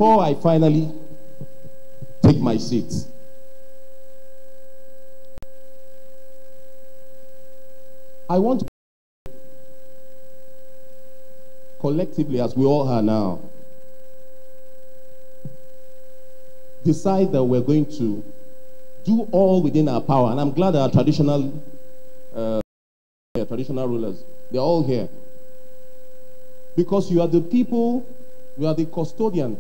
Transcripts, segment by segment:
before I finally take my seat, I want to collectively, as we all are now, decide that we're going to do all within our power. And I'm glad our traditional rulers, they're all here. Because you are the people, you are the custodians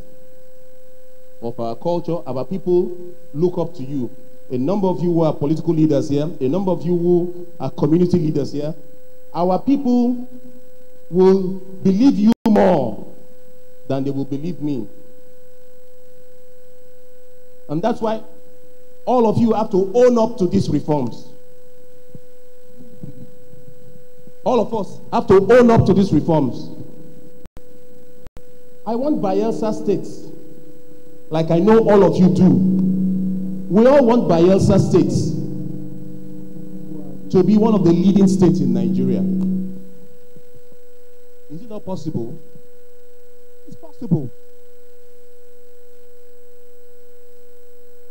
of our culture. Our people look up to you. A number of you who are political leaders here, a number of you who are community leaders here. Our people will believe you more than they will believe me. And that's why all of you have to own up to these reforms. All of us have to own up to these reforms. I want Bayelsa State, like I know all of you do. We all want Bayelsa State to be one of the leading states in Nigeria. Is it not possible? It's possible.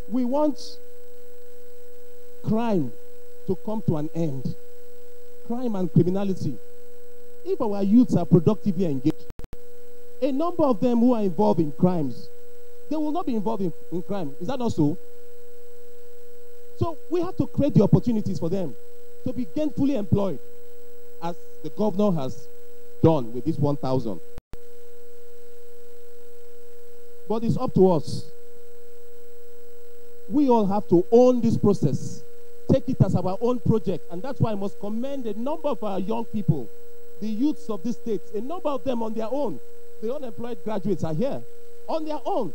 We want crime to come to an end. Crime and criminality. If our youths are productively engaged, a number of them who are involved in crimes, they will not be involved in crime. Is that not so? So we have to create the opportunities for them to be gainfully employed, as the governor has done with this 1,000. But it's up to us. We all have to own this process, take it as our own project, and that's why I must commend a number of our young people, the youths of this state, a number of them on their own. The unemployed graduates are here on their own.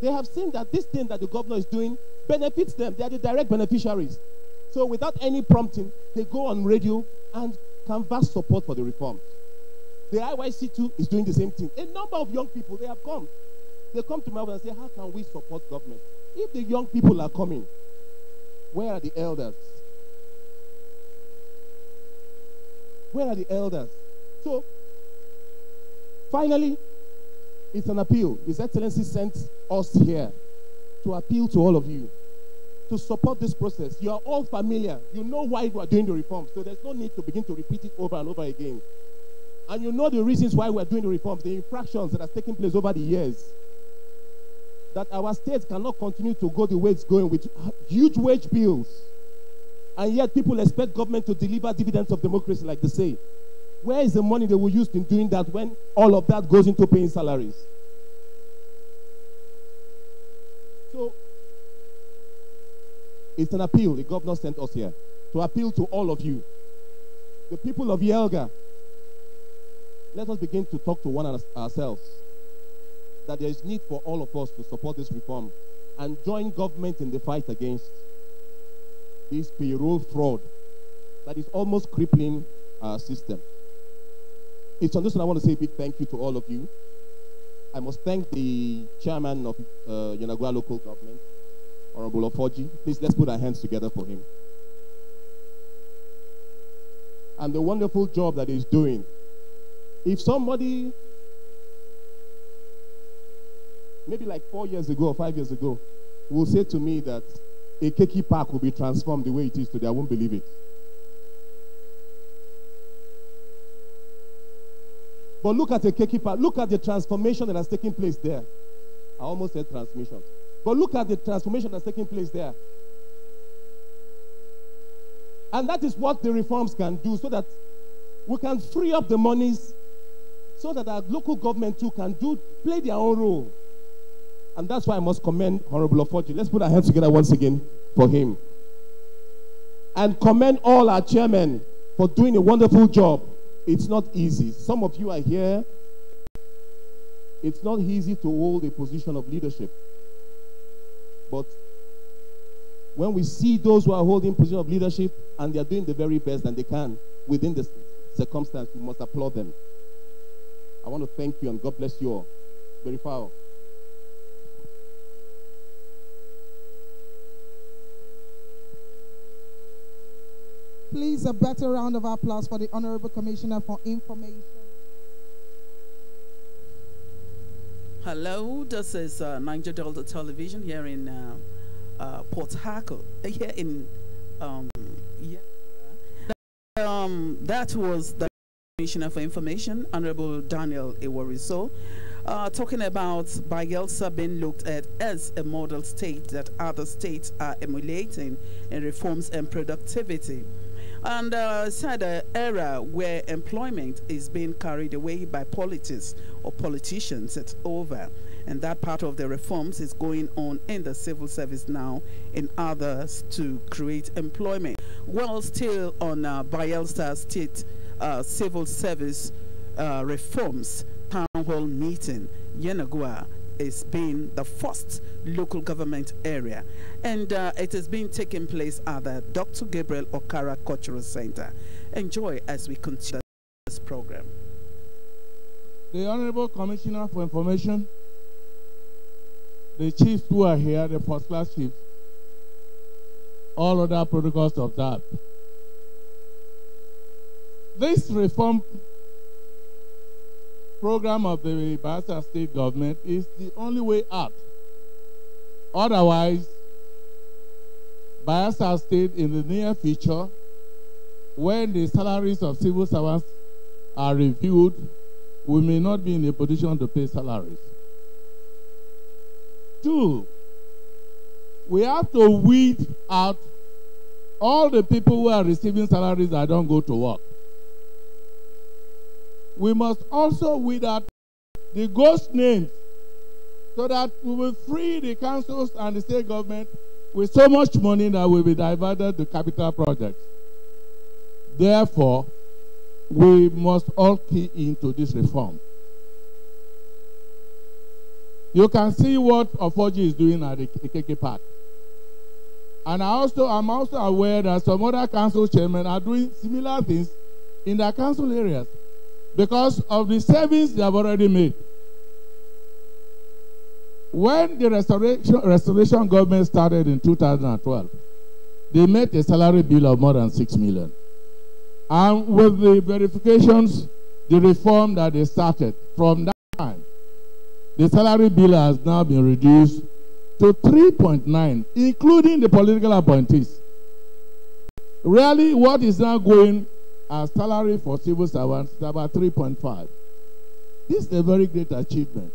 They have seen that this thing that the governor is doing benefits them. They are the direct beneficiaries. So without any prompting, they go on radio and canvass support for the reforms. The IYC too is doing the same thing. A number of young people, they have come. They come to my office and say, how can we support government? If the young people are coming, where are the elders? Where are the elders? So, finally, it's an appeal. His Excellency sent us here to appeal to all of you to support this process. You are all familiar. You know why we are doing the reforms, so there's no need to begin to repeat it over and over again. And you know the reasons why we are doing the reforms, the infractions that have taken place over the years. That our state cannot continue to go the way it's going with huge wage bills. And yet people expect government to deliver dividends of democracy, like they say. Where is the money they will use in doing that when all of that goes into paying salaries? So, it's an appeal the governor sent us here to appeal to all of you. The people of Yelga, let us begin to talk to one ourselves that there is need for all of us to support this reform and join government in the fight against this payroll fraud that is almost crippling our system. It's on this one I want to say a big thank you to all of you. I must thank the chairman of Yenagoa local government, Honorable Ofoji. Please, let's put our hands together for him. And the wonderful job that he's doing. If somebody, maybe like 4 years ago or 5 years ago, will say to me that a Keki Park will be transformed the way it is today, I won't believe it. But look at the Keki Park. Look at the transformation that has taken place there. I almost said transmission. But look at the transformation that's taking place there. And that is what the reforms can do, so that we can free up the monies so that our local government too can play their own role. And that's why I must commend Honorable Ofoji. Let's put our hands together once again for him. And commend all our chairmen for doing a wonderful job. It's not easy. Some of you are here. It's not easy to hold a position of leadership. But when we see those who are holding position of leadership and they are doing the very best that they can within the circumstance, we must applaud them. I want to thank you and God bless you all. Very powerful. Please, a better round of applause for the Honorable Commissioner for Information. Hello, this is Niger Delta Television here in Port Harcourt. Here in that was the Commissioner for Information, Honorable Daniel Iwariso, talking about Bayelsa being looked at as a model state that other states are emulating in reforms and productivity. And said an era where employment is being carried away by politics or politicians, it's over. And that part of the reforms is going on in the civil service now in others to create employment. Well, still on Bayelsa State civil service reforms town hall meeting, Yenagua is being the first local government area, and it is being taken place at the Dr. Gabriel Okara Cultural Center. Enjoy as we continue this program. The Honorable Commissioner for Information, the chiefs who are here, the first-class chiefs, all other protocols observed. This reform program of the Bayelsa State government is the only way out. Otherwise, Bayelsa State in the near future, when the salaries of civil servants are reviewed, we may not be in a position to pay salaries. 2, we have to weed out all the people who are receiving salaries that don't go to work. We must also weed out the ghost names so that we will free the councils and the state government with so much money that will be diverted to capital projects. Therefore, we must all key into this reform. You can see what Ofoji is doing at the KK Park. And I'm also aware that some other council chairmen are doing similar things in their council areas because of the savings they have already made. When the restoration government started in 2012, they made a salary bill of more than 6 million. And with the verifications, the reform that they started from that time, the salary bill has now been reduced to 3.9, including the political appointees. Really, what is now going as salary for civil servants is about 3.5. This is a very great achievement.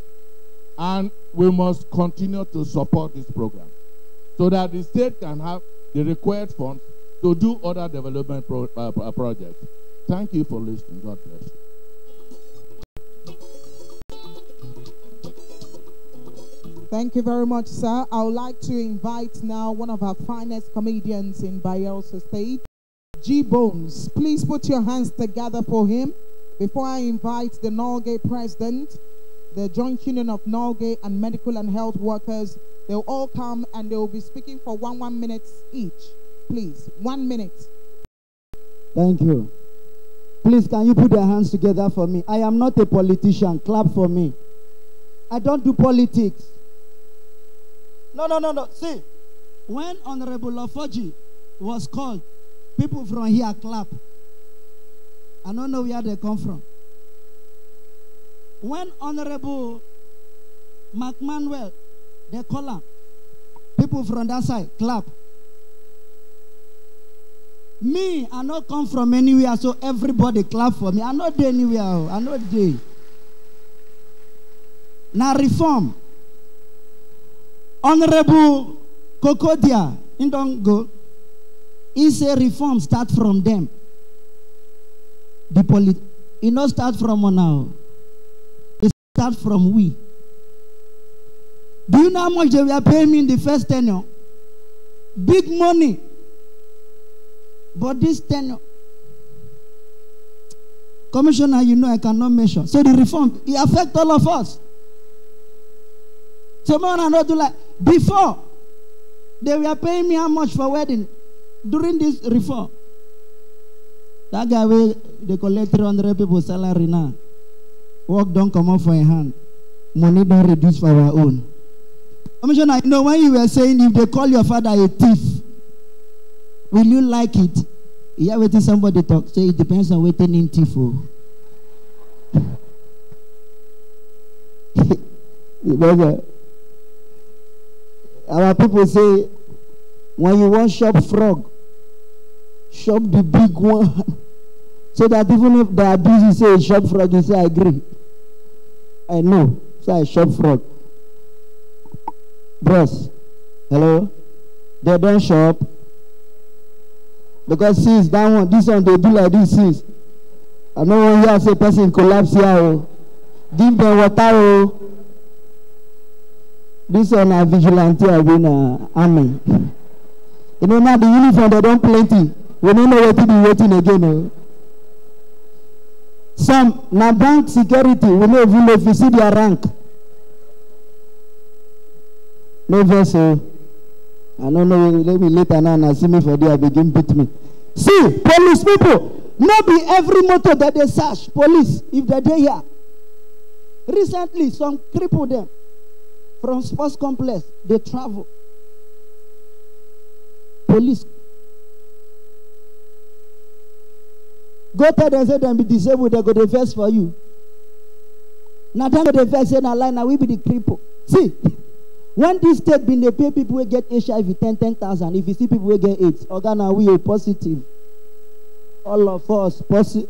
And we must continue to support this program so that the state can have the required funds to do other development projects. Thank you for listening. God bless you. Thank you very much, sir. I would like to invite now one of our finest comedians in Bayelsa State, G Bones. Please put your hands together for him. Before I invite the Nolgate president, the Joint Union of Nolgate and Medical and Health Workers, they'll all come and they will be speaking for 1 minute each. Please, 1 minute. Thank you. Please, can you put your hands together for me? I am not a politician. Clap for me. I don't do politics. No. See, when Honorable Ofoji was called, people from here clap. I don't know where they come from. When Honorable McManuel, they call him, people from that side clap. Me, I not come from anywhere, so everybody clap for me. I not there anywhere. I not there. Now reform. Honorable Kokodia, in don't go. He say reform start from them. It not start from now. It start from we. Do you know how much they were paying me in the first tenure? Big money. But this tenure, Commissioner, you know I cannot measure. So the reform, it affects all of us. So man, I not do like before. They were paying me how much for wedding during this reform. That guy will they collect 300 people's salary now. Work don't come up for a hand. Money don't reduce for our own. Commissioner, you know when you were saying if they call your father a thief, will you like it? Yeah, waiting somebody talk. Say it depends on waiting in thief. Because our people say, when you want shop frog, shop the big one. So that even if they are busy, say shop frog, you say, I agree. I know. So I shop frog. Bros, hello? They don't shop. Because since that one, this one, they do like this since. I know when you say person collapse here, oh. Give them water, oh. This one a vigilante, I mean army. You know now the uniform they don't plenty. We don't know what to be waiting again. Oh. Some now bank security, we don't even know if you see their rank. No vessel. I don't know, let me later now and see me for there, begin beat me. See, police people, not be every motor that they search, police, if they're there here. Recently, some crippled them from sports complex, they travel. Police. Go tell them, say them be disabled, they go the first for you. Now then go the first, say, now we be the cripple. See, when this state been they pay people who get HIV 10,000, if you see people who get AIDS, now we are positive. All of us positive.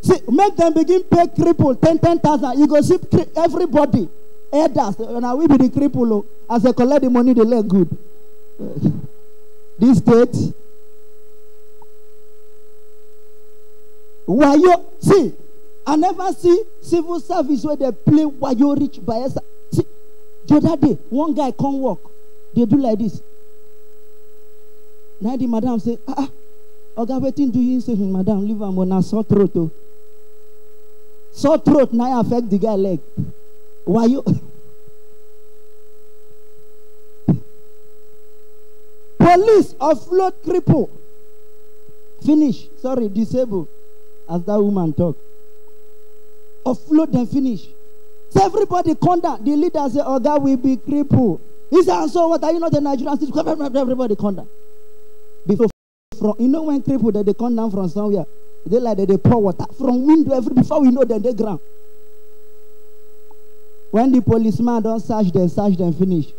See, make them begin pay cripple 10,000. You go see everybody, elders, now we be the cripple. As they collect the money, they look good. This state, why you see? I never see civil service where they play why you rich by us. See, the other day, one guy come work. They do like this. Now the madam say, Oga, wetin do you say, madam, leave am on a sore throat. Oh. Sore throat now affect the guy leg. Why you? Police offload cripple. Finish. Sorry, disable. As that woman talk. Offload them, finish. So everybody come down. The leader say, oh God, we be crippled. He said, so what are you not the Nigerian citizens? Everybody come down. Before, you know when crippled that they come down from somewhere, they like that they pour water from window before we know them they ground. When the policeman don't search them, finish.